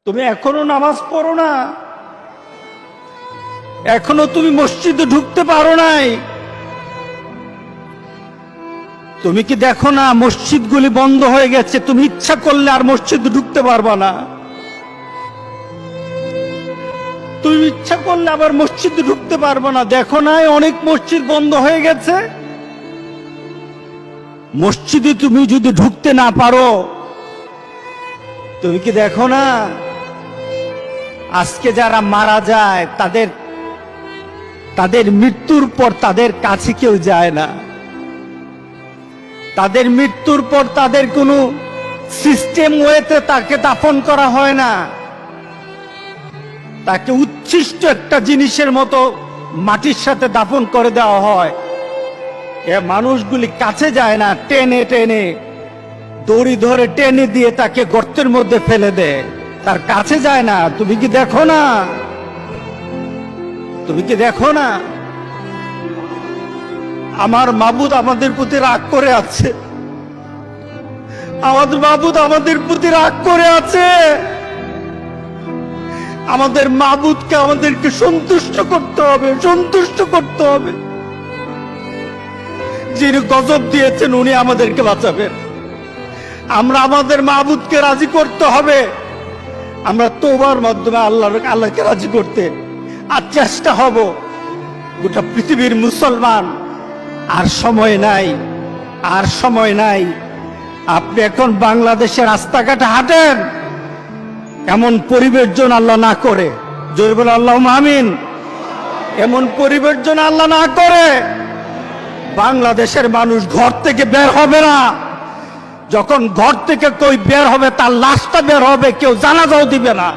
তুমি এখনো নামাজ পড়ো না, এখনো তুমি মসজিদে ঢুকতে পারো নাই। তুমি কি দেখো না মসজিদগুলি বন্ধ হয়ে গেছে? তুমি ইচ্ছা করলে আর মসজিদে ঢুকতে পারবা না। তুমি ইচ্ছা করলে আবার মসজিদে ঢুকতে পারবা না। দেখো না অনেক মসজিদ বন্ধ হয়ে গেছে। মসজিদে তুমি যদি ঢুকতে না পারো, তুমি কি দেখো না আজকে যারা মারা যায় তাদের মৃত্যুর পর তাদের কাছে কেউ যায় না। তাদের মৃত্যুর পর তাদের কোনো সিস্টেম ওয়েতে তাকে দাফন করা হয় না। তাকে উচ্ছিষ্ট একটা জিনিসের মতো মাটির সাথে দাফন করে দেওয়া হয়। এ মানুষগুলি কাছে যায় না, টেনে টেনে দড়ি ধরে টেনে দিয়ে তাকে গর্তের মধ্যে ফেলে দেয়, তার কাছে যায় না। তুমি কি দেখো না? তুমি কি দেখো না আমার মাবুদ আমাদের প্রতি রাগ করে আছে? আমাদের মাবুদ আমাদের প্রতি রাগ করে আছে। আমাদের মাবুদকে আমাদেরকে সন্তুষ্ট করতে হবে, সন্তুষ্ট করতে হবে। যিনি গজব দিয়েছেন উনি আমাদেরকে বাঁচাবেন। আমরা আমাদের মাবুদকে রাজি করতে হবে। আমরা তওবার মাধ্যমে আল্লাহকে রাজি করতে আর চেষ্টা হব। গোটা পৃথিবীর মুসলমান, আর সময় নাই, আর সময় নাই। আপনি এখন বাংলাদেশের রাস্তাঘাটে হাঁটেন, এমন পরিবেশ যেন আল্লাহ না করে, জোরে বলে আল্লাহুম্মা আমিন। এমন পরিবেশ যেন আল্লাহ না করে বাংলাদেশের মানুষ ঘর থেকে বের হবে না। যখন ঘর থেকে কেউ বের হবে তার লাশটা বের হবে, কেউ জানাজাও দিবে না।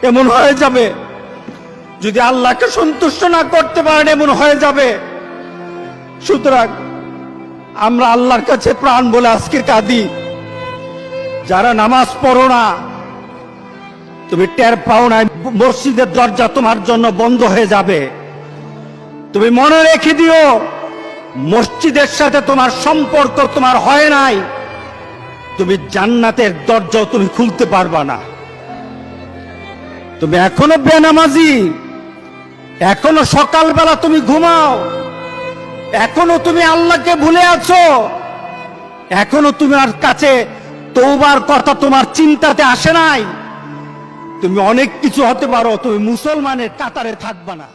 এমন হয়ে যাবে যদি আল্লাহকে সন্তুষ্ট না করতে পারেন, এমন হয়ে যাবে। সুতরাং আমরা আল্লাহর কাছে প্রাণ বলে আজকে কাঁদি। যারা নামাজ পড়ো না, তুমি টের পাও না মসজিদের দরজা তোমার জন্য বন্ধ হয়ে যাবে। তুমি মনে রেখে দিও, মসজিদের সাথে তোমার সম্পর্ক তোমার হয় নাই, তুমি জান্নাতের দরজাও তুমি খুলতে পারবা না। তুমি এখনো বেনামাজি, এখনো সকালবেলা তুমি ঘুমাও, এখনো তুমি আল্লাহকে ভুলে আছো, এখনো তোমার কাছে তওবার কথা তোমার চিন্তাতে আসে নাই। তুমি অনেক কিছু হতে পারো, তুমি মুসলমানের কাতারে থাকবা না।